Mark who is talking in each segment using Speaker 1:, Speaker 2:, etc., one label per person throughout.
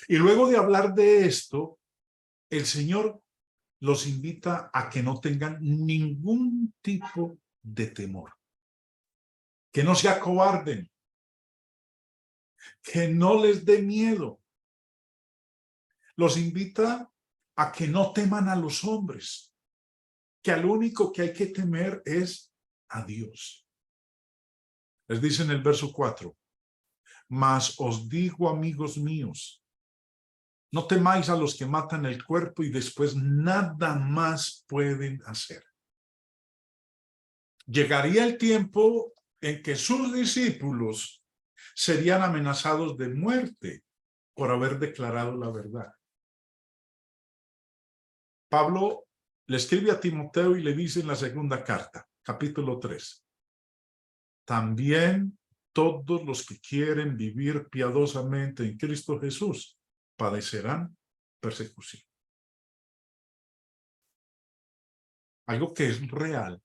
Speaker 1: Y luego de hablar de esto, el Señor los invita a que no tengan ningún tipo de temor, que no se acobarden, que no les dé miedo. Los invita a que no teman a los hombres, que al único que hay que temer es a Dios. Les dice en el verso 4, mas os digo, amigos míos, no temáis a los que matan el cuerpo y después nada más pueden hacer. Llegaría el tiempo en que sus discípulos serían amenazados de muerte por haber declarado la verdad. Pablo le escribe a Timoteo y le dice en la segunda carta, capítulo 3, también todos los que quieren vivir piadosamente en Cristo Jesús padecerán persecución. Algo que es real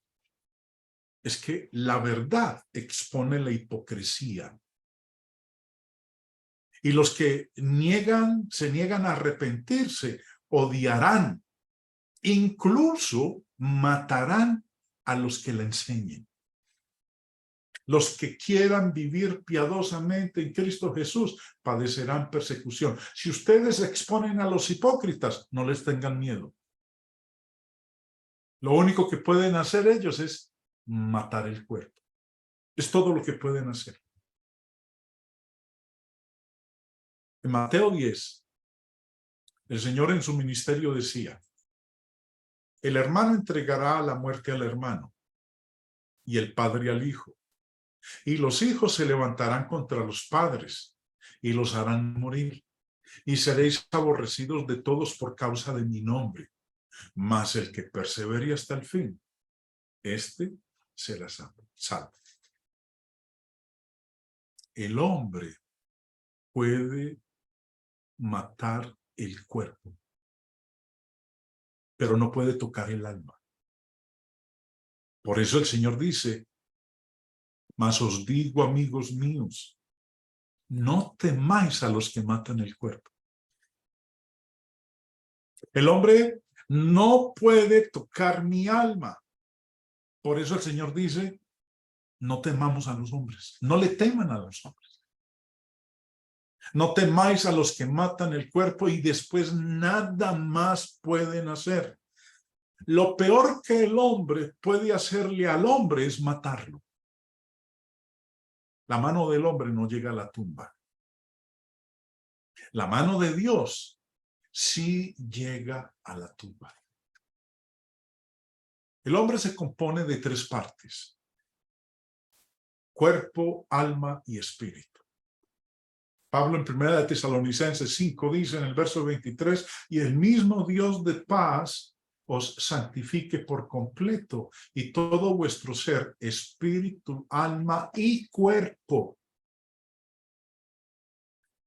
Speaker 1: es que la verdad expone la hipocresía. Y los que se niegan a arrepentirse, odiarán, incluso matarán a los que la enseñen. Los que quieran vivir piadosamente en Cristo Jesús padecerán persecución. Si ustedes exponen a los hipócritas, no les tengan miedo. Lo único que pueden hacer ellos es matar el cuerpo. Es todo lo que pueden hacer. En Mateo 10, el Señor en su ministerio decía, el hermano entregará a la muerte al hermano y el padre al hijo. Y los hijos se levantarán contra los padres y los harán morir. Y seréis aborrecidos de todos por causa de mi nombre. Mas el que persevere hasta el fin, éste será salvo. El hombre puede matar el cuerpo, pero no puede tocar el alma. Por eso el Señor dice, mas os digo, amigos míos, no temáis a los que matan el cuerpo. El hombre no puede tocar mi alma. Por eso el Señor dice, no temamos a los hombres. No le teman a los hombres. No temáis a los que matan el cuerpo y después nada más pueden hacer. Lo peor que el hombre puede hacerle al hombre es matarlo. La mano del hombre no llega a la tumba. La mano de Dios sí llega a la tumba. El hombre se compone de tres partes: cuerpo, alma y espíritu. Pablo en 1 Tesalonicenses 5 dice en el verso 23, y el mismo Dios de paz os santifique por completo, y todo vuestro ser, espíritu, alma y cuerpo.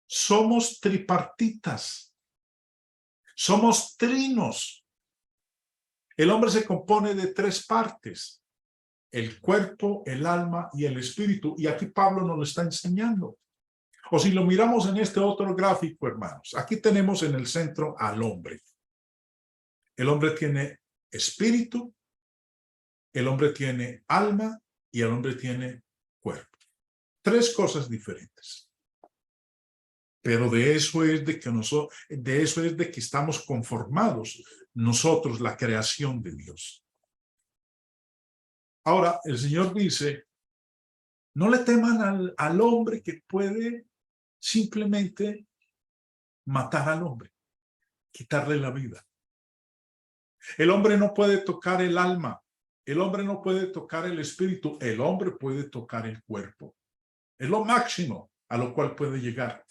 Speaker 1: Somos tripartitas. Somos trinos. El hombre se compone de tres partes: el cuerpo, el alma y el espíritu. Y aquí Pablo nos lo está enseñando. O si lo miramos en este otro gráfico, hermanos, aquí tenemos en el centro al hombre. El hombre tiene espíritu, el hombre tiene alma y el hombre tiene cuerpo. Tres cosas diferentes. Pero de eso es de que estamos conformados nosotros, la creación de Dios. Ahora, el Señor dice, no le teman al hombre que puede simplemente matar al hombre, quitarle la vida. El hombre no puede tocar el alma, el hombre no puede tocar el espíritu, el hombre puede tocar el cuerpo. Es lo máximo a lo cual puede llegar.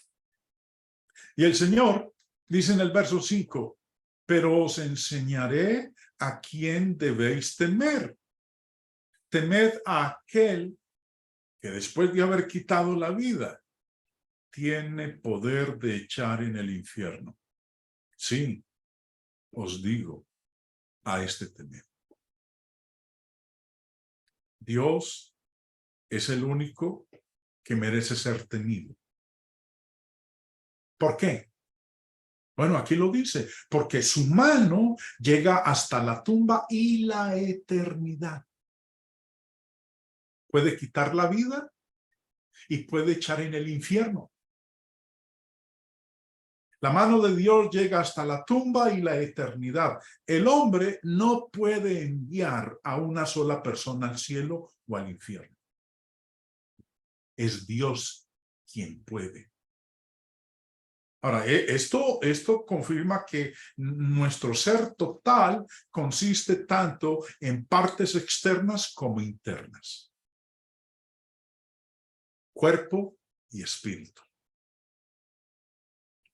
Speaker 1: Y el Señor dice en el verso 5, pero os enseñaré a quién debéis temer. Temed a aquel que después de haber quitado la vida, tiene poder de echar en el infierno. Sí, os digo, a este temer. Dios es el único que merece ser temido. ¿Por qué? Bueno, aquí lo dice, porque su mano llega hasta la tumba y la eternidad. Puede quitar la vida y puede echar en el infierno. La mano de Dios llega hasta la tumba y la eternidad. El hombre no puede enviar a una sola persona al cielo o al infierno. Es Dios quien puede. Ahora, esto confirma que nuestro ser total consiste tanto en partes externas como internas. Cuerpo y espíritu.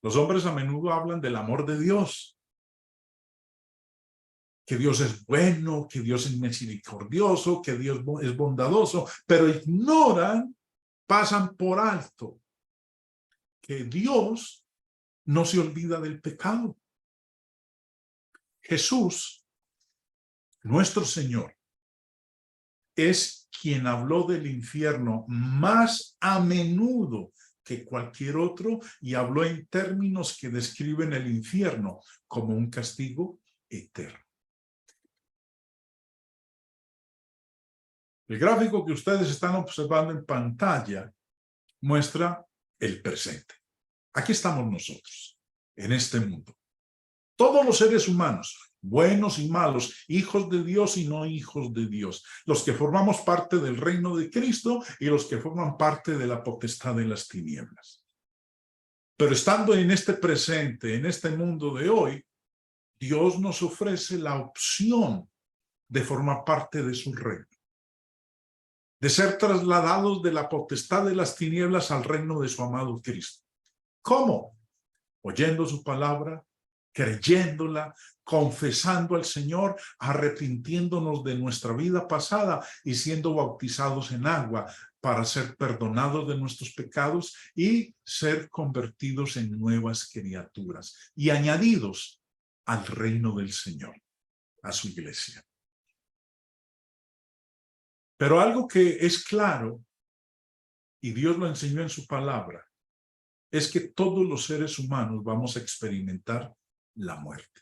Speaker 1: Los hombres a menudo hablan del amor de Dios. Que Dios es bueno, que Dios es misericordioso, que Dios es bondadoso, pero ignoran, pasan por alto, que Dios no se olvida del pecado. Jesús, nuestro Señor, es quien habló del infierno más a menudo que cualquier otro y habló en términos que describen el infierno como un castigo eterno. El gráfico que ustedes están observando en pantalla muestra el presente. Aquí estamos nosotros, en este mundo. Todos los seres humanos, buenos y malos, hijos de Dios y no hijos de Dios, los que formamos parte del reino de Cristo y los que forman parte de la potestad de las tinieblas. Pero estando en este presente, en este mundo de hoy, Dios nos ofrece la opción de formar parte de su reino, de ser trasladados de la potestad de las tinieblas al reino de su amado Cristo. ¿Cómo? Oyendo su palabra, creyéndola, confesando al Señor, arrepintiéndonos de nuestra vida pasada y siendo bautizados en agua para ser perdonados de nuestros pecados y ser convertidos en nuevas criaturas y añadidos al reino del Señor, a su iglesia. Pero algo que es claro, y Dios lo enseñó en su palabra, es que todos los seres humanos vamos a experimentar la muerte.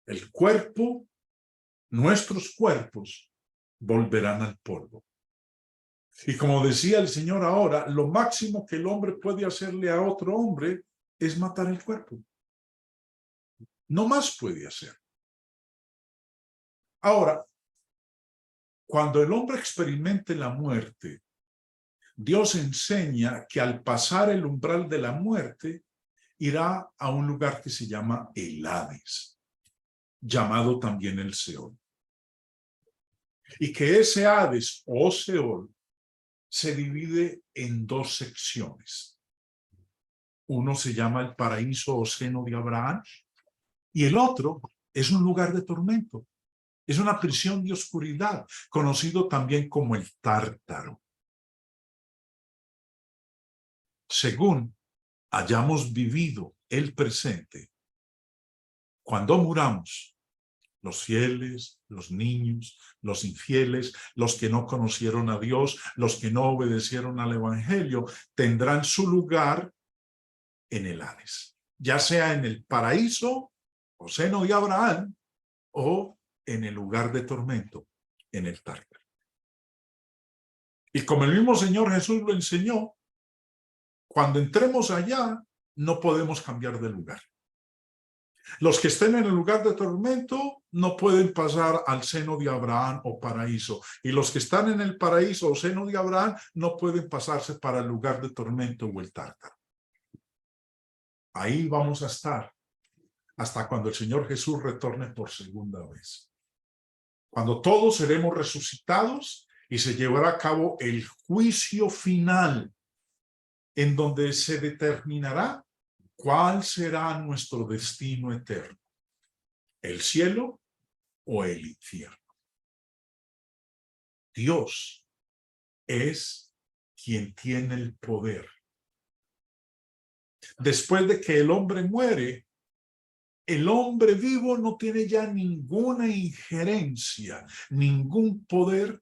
Speaker 1: El cuerpo, nuestros cuerpos, volverán al polvo. Y como decía el Señor ahora, lo máximo que el hombre puede hacerle a otro hombre es matar el cuerpo. No más puede hacer. Ahora, cuando el hombre experimente la muerte, Dios enseña que al pasar el umbral de la muerte, irá a un lugar que se llama el Hades, llamado también el Seol. Y que ese Hades o Seol se divide en dos secciones. Uno se llama el paraíso o seno de Abraham y el otro es un lugar de tormento. Es una prisión de oscuridad, conocido también como el Tártaro. Según hayamos vivido el presente, cuando muramos, los fieles, los niños, los infieles, los que no conocieron a Dios, los que no obedecieron al Evangelio, tendrán su lugar en el Hades, ya sea en el paraíso o seno de Abraham o en el lugar de tormento, en el Tártaro. Y como el mismo Señor Jesús lo enseñó, cuando entremos allá, no podemos cambiar de lugar. Los que estén en el lugar de tormento no pueden pasar al seno de Abraham o paraíso. Y los que están en el paraíso o seno de Abraham no pueden pasarse para el lugar de tormento o el Tártaro. Ahí vamos a estar hasta cuando el Señor Jesús retorne por segunda vez. Cuando todos seremos resucitados y se llevará a cabo el juicio final, en donde se determinará cuál será nuestro destino eterno, el cielo o el infierno. Dios es quien tiene el poder. Después de que el hombre muere, el hombre vivo no tiene ya ninguna injerencia, ningún poder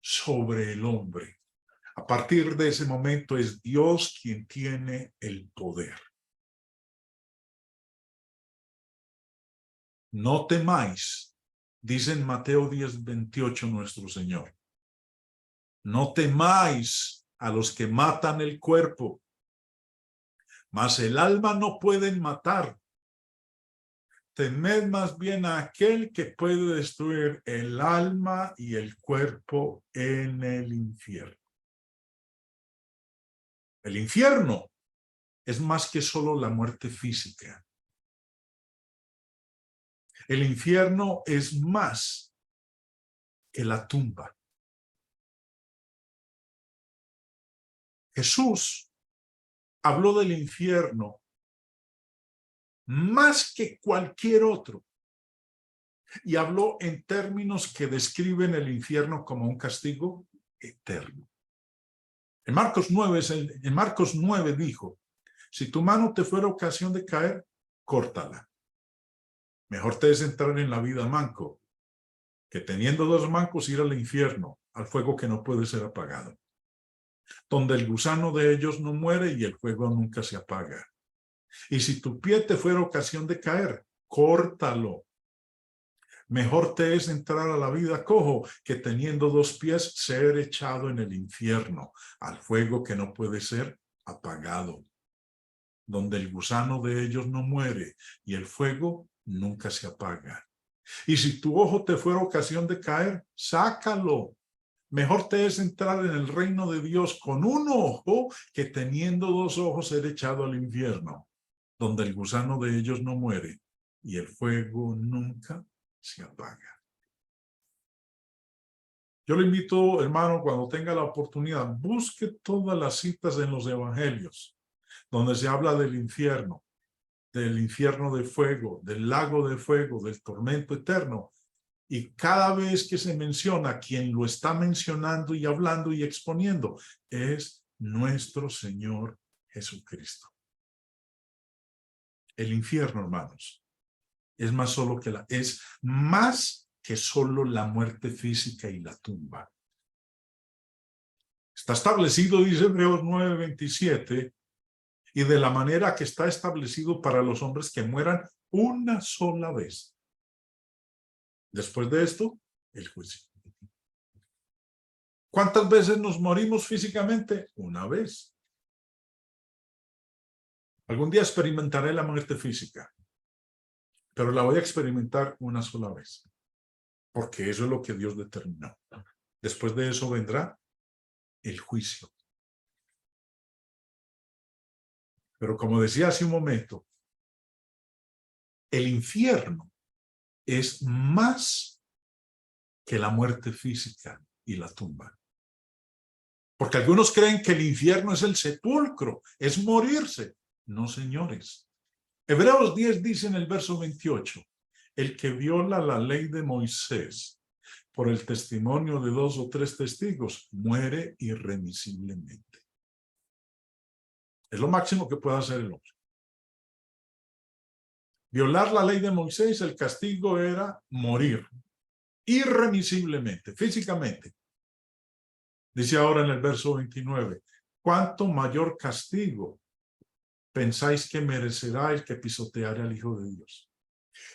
Speaker 1: sobre el hombre. A partir de ese momento es Dios quien tiene el poder. No temáis, dice en Mateo 10:28 nuestro Señor. No temáis a los que matan el cuerpo, mas el alma no pueden matar. Temed más bien a aquel que puede destruir el alma y el cuerpo en el infierno. El infierno es más que solo la muerte física. El infierno es más que la tumba. Jesús habló del infierno más que cualquier otro y habló en términos que describen el infierno como un castigo eterno. En Marcos 9 dijo, si tu mano te fuera ocasión de caer, córtala. Mejor te es entrar en la vida manco, que teniendo dos mancos ir al infierno, al fuego que no puede ser apagado, donde el gusano de ellos no muere y el fuego nunca se apaga. Y si tu pie te fuera ocasión de caer, córtalo. Mejor te es entrar a la vida cojo, que teniendo dos pies ser echado en el infierno, al fuego que no puede ser apagado, donde el gusano de ellos no muere y el fuego nunca se apaga. Y si tu ojo te fuera ocasión de caer, sácalo. Mejor te es entrar en el reino de Dios con un ojo, que teniendo dos ojos ser echado al infierno, donde el gusano de ellos no muere y el fuego nunca se apaga. Yo le invito, hermano, cuando tenga la oportunidad, busque todas las citas en los evangelios, donde se habla del infierno de fuego, del lago de fuego, del tormento eterno. Y cada vez que se menciona, quien lo está mencionando y hablando y exponiendo es nuestro Señor Jesucristo. El infierno, hermanos, es más que solo la muerte física y la tumba. Está establecido, dice Hebreos 9:27, y de la manera que está establecido para los hombres que mueran una sola vez. Después de esto, el juicio. ¿Cuántas veces nos morimos físicamente? Una vez. Algún día experimentaré la muerte física, pero la voy a experimentar una sola vez, porque eso es lo que Dios determinó. Después de eso vendrá el juicio. Pero como decía hace un momento, el infierno es más que la muerte física y la tumba. Porque algunos creen que el infierno es el sepulcro, es morirse. No, señores. Hebreos 10 dice en el verso 28, el que viola la ley de Moisés por el testimonio de 2 o 3 testigos muere irremisiblemente. Es lo máximo que puede hacer el hombre. Violar la ley de Moisés, el castigo era morir irremisiblemente, físicamente. Dice ahora en el verso 29, ¿cuánto mayor castigo pensáis que merecerá el que pisoteare al Hijo de Dios?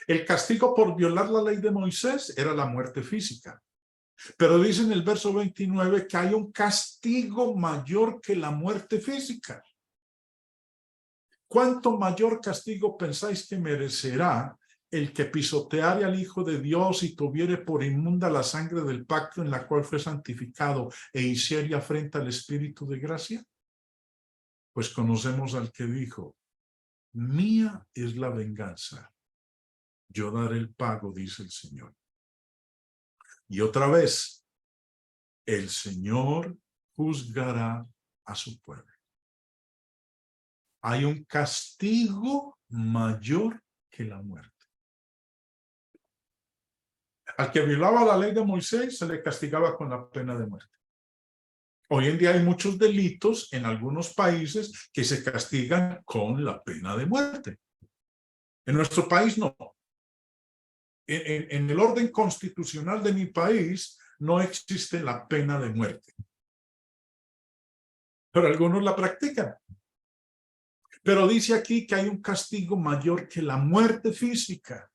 Speaker 1: El castigo por violar la ley de Moisés era la muerte física. Pero dice en el verso 29 que hay un castigo mayor que la muerte física. ¿Cuánto mayor castigo pensáis que merecerá el que pisoteare al Hijo de Dios y tuviere por inmunda la sangre del pacto en la cual fue santificado e hiciere afrenta al Espíritu de gracia? Pues conocemos al que dijo, mía es la venganza, yo daré el pago, dice el Señor. Y otra vez, el Señor juzgará a su pueblo. Hay un castigo mayor que la muerte. Al que violaba la ley de Moisés se le castigaba con la pena de muerte. Hoy en día hay muchos delitos en algunos países que se castigan con la pena de muerte. En nuestro país no. En el orden constitucional de mi país no existe la pena de muerte. Pero algunos la practican. Pero dice aquí que hay un castigo mayor que la muerte física.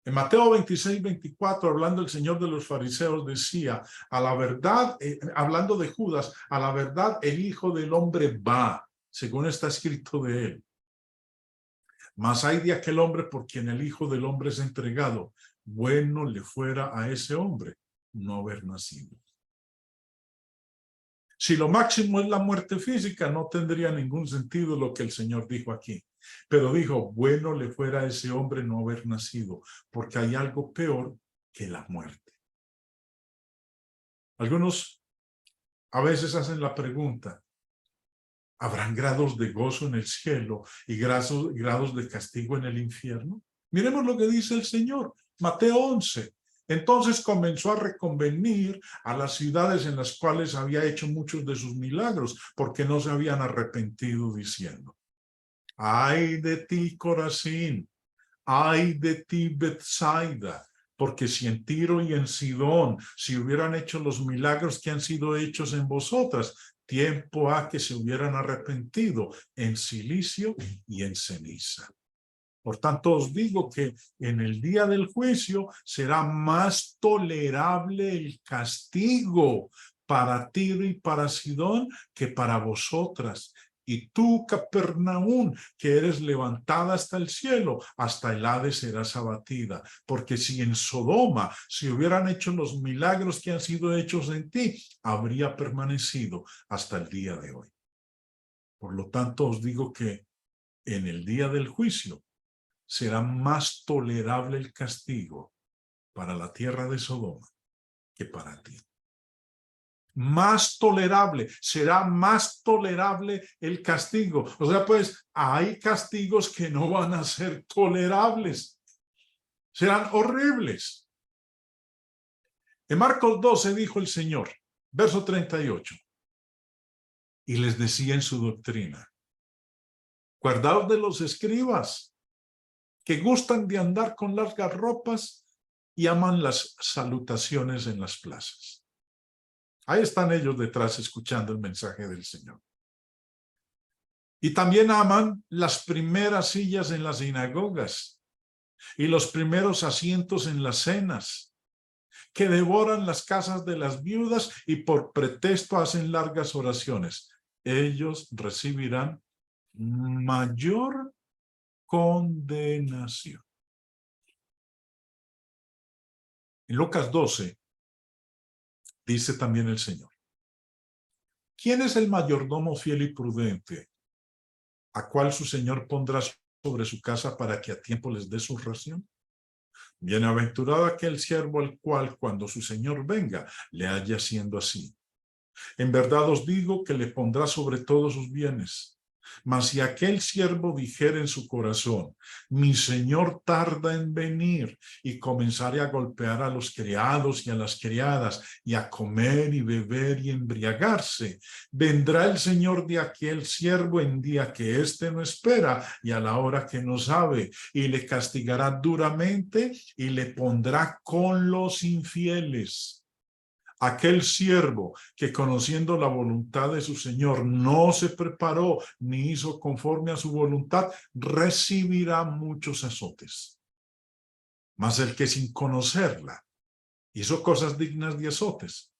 Speaker 1: En Mateo 26, 24, hablando el Señor de los fariseos, decía, a la verdad, hablando de Judas, a la verdad el Hijo del Hombre va, según está escrito de él. Mas hay de aquel hombre por quien el Hijo del Hombre es entregado. Bueno le fuera a ese hombre no haber nacido. Si lo máximo es la muerte física, no tendría ningún sentido lo que el Señor dijo aquí. Pero dijo, bueno le fuera a ese hombre no haber nacido, porque hay algo peor que la muerte. Algunos a veces hacen la pregunta, ¿habrán grados de gozo en el cielo y grados de castigo en el infierno? Miremos lo que dice el Señor, Mateo 11. Entonces comenzó a reconvenir a las ciudades en las cuales había hecho muchos de sus milagros, porque no se habían arrepentido, diciendo, ay de ti, Corazín, ay de ti, Betsaida, porque si en Tiro y en Sidón si hubieran hecho los milagros que han sido hechos en vosotras, tiempo ha que se hubieran arrepentido en silicio y en ceniza. Por tanto, os digo que en el día del juicio será más tolerable el castigo para Tiro y para Sidón que para vosotras. Y tú, Capernaum, que eres levantada hasta el cielo, hasta el Hades serás abatida. Porque si en Sodoma se hubieran hecho los milagros que han sido hechos en ti, habría permanecido hasta el día de hoy. Por lo tanto, os digo que en el día del juicio será más tolerable el castigo para la tierra de Sodoma que para ti. Más tolerable, será más tolerable el castigo. O sea, pues hay castigos que no van a ser tolerables. Serán horribles. En Marcos 12 dijo el Señor, verso 38, y les decía en su doctrina, guardaos de los escribas, que gustan de andar con largas ropas y aman las salutaciones en las plazas. Ahí están ellos detrás escuchando el mensaje del Señor. Y también aman las primeras sillas en las sinagogas y los primeros asientos en las cenas, que devoran las casas de las viudas y por pretexto hacen largas oraciones. Ellos recibirán mayor condenación. En Lucas 12 dice también el Señor, ¿quién es el mayordomo fiel y prudente, a cual su Señor pondrá sobre su casa para que a tiempo les dé su ración? Bienaventurado aquel siervo al cual, cuando su Señor venga, le haya siendo así. En verdad os digo que le pondrá sobre todos sus bienes. Mas si aquel siervo dijera en su corazón, mi Señor tarda en venir, y comenzare a golpear a los criados y a las criadas, y a comer y beber y embriagarse, vendrá el Señor de aquel siervo en día que éste no espera y a la hora que no sabe, y le castigará duramente y le pondrá con los infieles. Aquel siervo que conociendo la voluntad de su Señor no se preparó ni hizo conforme a su voluntad, recibirá muchos azotes. Mas el que sin conocerla hizo cosas dignas de azotes,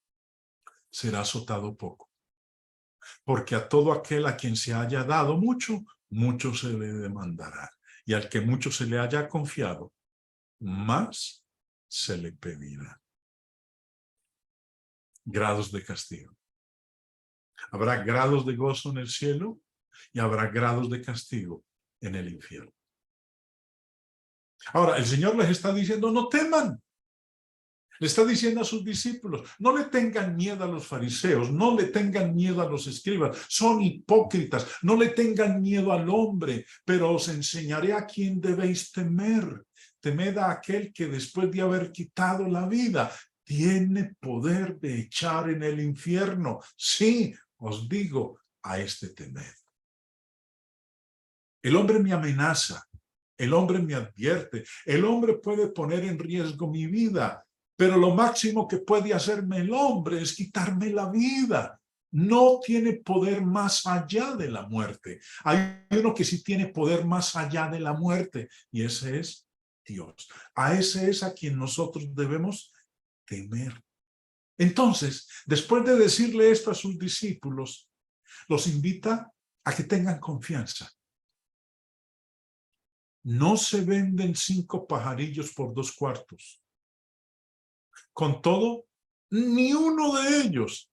Speaker 1: será azotado poco. Porque a todo aquel a quien se haya dado mucho, mucho se le demandará. Y al que mucho se le haya confiado, más se le pedirá. Grados de castigo. Habrá grados de gozo en el cielo y habrá grados de castigo en el infierno. Ahora, el Señor les está diciendo, no teman. Le está diciendo a sus discípulos, no le tengan miedo a los fariseos, no le tengan miedo a los escribas, son hipócritas, no le tengan miedo al hombre, pero os enseñaré a quién debéis temer. Temed a aquel que después de haber quitado la vida, tiene poder de echar en el infierno. Sí, os digo, a este temed. El hombre me amenaza, el hombre me advierte, el hombre puede poner en riesgo mi vida, pero lo máximo que puede hacerme el hombre es quitarme la vida. No tiene poder más allá de la muerte. Hay uno que sí tiene poder más allá de la muerte, y ese es Dios. A ese es a quien nosotros debemos temer. Entonces, después de decirle esto a sus discípulos, los invita a que tengan confianza. No se venden 5 pajarillos por 2 cuartos. Con todo, ni uno de ellos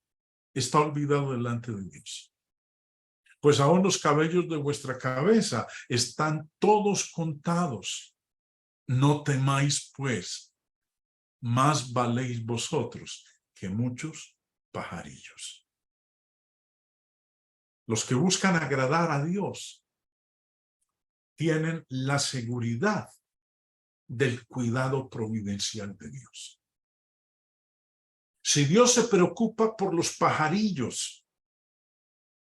Speaker 1: está olvidado delante de Dios. Pues aún los cabellos de vuestra cabeza están todos contados. No temáis, pues, más valéis vosotros que muchos pajarillos. Los que buscan agradar a Dios tienen la seguridad del cuidado providencial de Dios. Si Dios se preocupa por los pajarillos,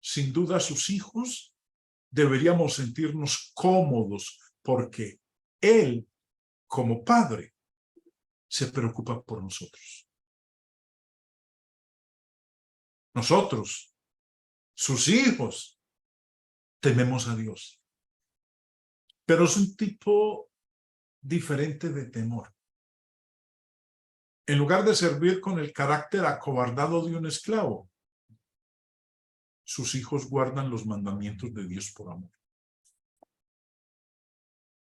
Speaker 1: sin duda sus hijos deberíamos sentirnos cómodos porque Él, como Padre, se preocupa por nosotros. Nosotros, sus hijos, tememos a Dios. Pero es un tipo diferente de temor. En lugar de servir con el carácter acobardado de un esclavo, sus hijos guardan los mandamientos de Dios por amor.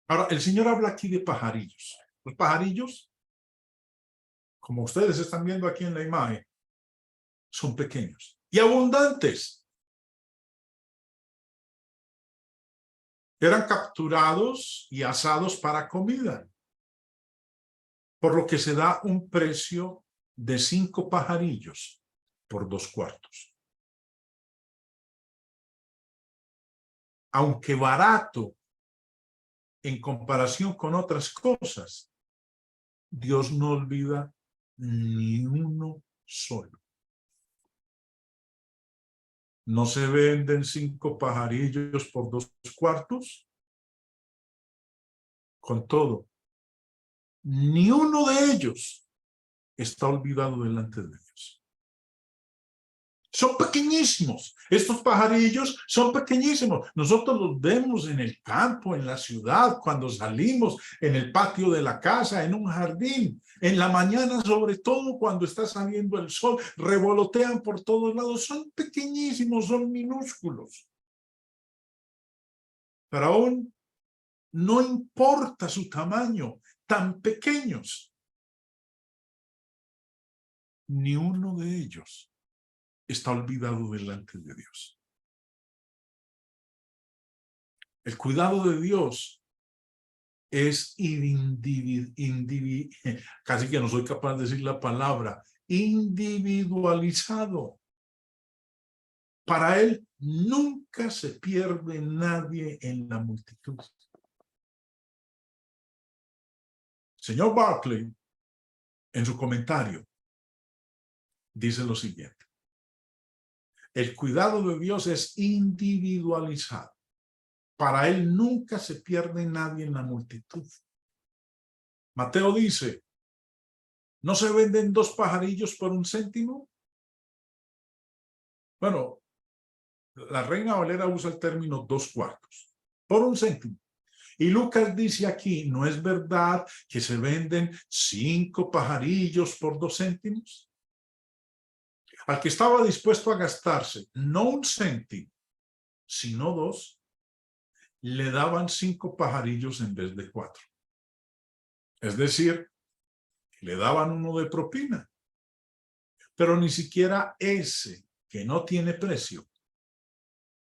Speaker 1: Ahora, el Señor habla aquí de pajarillos. Los pajarillos, como ustedes están viendo aquí en la imagen, son pequeños y abundantes. Eran capturados y asados para comida, por lo que se da un precio de 5 pajarillos por 2 cuartos. Aunque barato en comparación con otras cosas, Dios no olvida ni uno solo. ¿No se venden 5 pajarillos por 2 cuartos? Con todo, ni uno de ellos está olvidado delante de Dios. Son pequeñísimos. Estos pajarillos son pequeñísimos. Nosotros los vemos en el campo, en la ciudad, cuando salimos, en el patio de la casa, en un jardín. En la mañana, sobre todo, cuando está saliendo el sol, revolotean por todos lados. Son pequeñísimos, son minúsculos. Pero aún no importa su tamaño, tan pequeños. Ni uno de ellos está olvidado delante de Dios. El cuidado de Dios es casi que no soy capaz de decir la palabra, individualizado. Para Él nunca se pierde nadie en la multitud. Señor Barclay, en su comentario, dice lo siguiente: el cuidado de Dios es individualizado. Para Él nunca se pierde nadie en la multitud. Mateo dice, ¿no se venden 2 pajarillos por 1 céntimo? Bueno, la Reina Valera usa el término 2 cuartos, por 1 céntimo. Y Lucas dice aquí, ¿no es verdad que se venden 5 pajarillos por 2 céntimos? Al que estaba dispuesto a gastarse no 1 céntimo, sino 2, le daban 5 pajarillos en vez de 4. Es decir, le daban 1 de propina. Pero ni siquiera ese, que no tiene precio,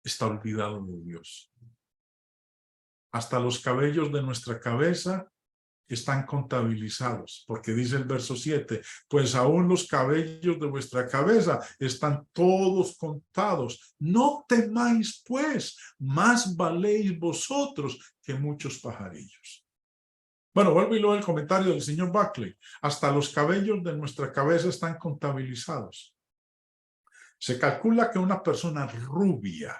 Speaker 1: está olvidado de Dios. Hasta los cabellos de nuestra cabeza están contabilizados, porque dice el verso 7, pues aún los cabellos de vuestra cabeza están todos contados. No temáis, pues, más valéis vosotros que muchos pajarillos. Bueno, vuelvo y leo el comentario del señor Buckley. Hasta los cabellos de nuestra cabeza están contabilizados. Se calcula que una persona rubia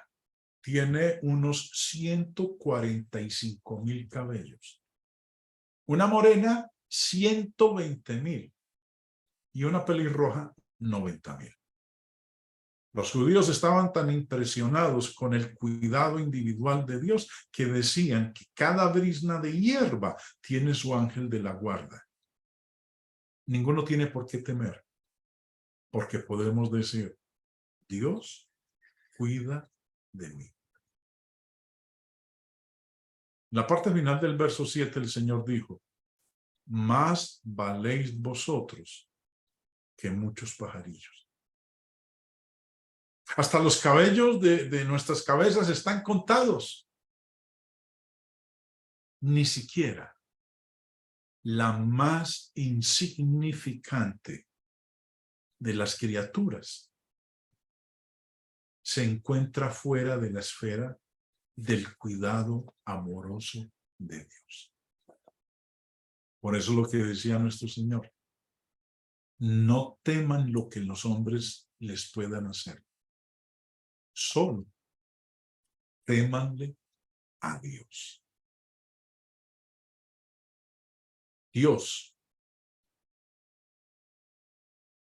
Speaker 1: tiene unos 145,000 cabellos. Una morena, 120,000. Y una pelirroja, 90,000. Los judíos estaban tan impresionados con el cuidado individual de Dios que decían que cada brizna de hierba tiene su ángel de la guarda. Ninguno tiene por qué temer, porque podemos decir, Dios cuida de mí. En la parte final del verso 7 el Señor dijo, más valéis vosotros que muchos pajarillos. Hasta los cabellos de nuestras cabezas están contados. Ni siquiera la más insignificante de las criaturas se encuentra fuera de la esfera del cuidado amoroso de Dios. Por eso lo que decía nuestro Señor, no teman lo que los hombres les puedan hacer. Solo témanle a Dios. Dios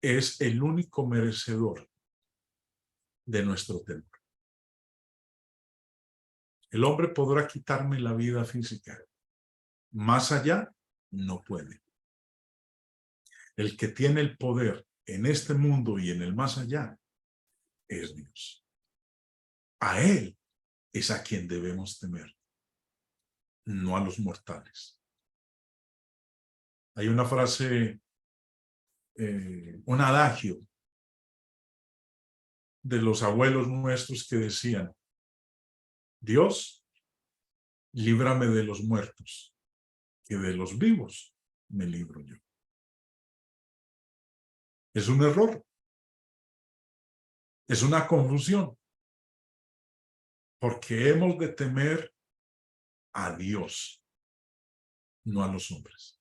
Speaker 1: es el único merecedor de nuestro temor. El hombre podrá quitarme la vida física. Más allá, no puede. El que tiene el poder en este mundo y en el más allá es Dios. A Él es a quien debemos temer, no a los mortales. Hay una frase, un adagio de los abuelos nuestros que decían, Dios, líbrame de los muertos, que de los vivos me libro yo. Es un error. Es una confusión. Porque hemos de temer a Dios, no a los hombres.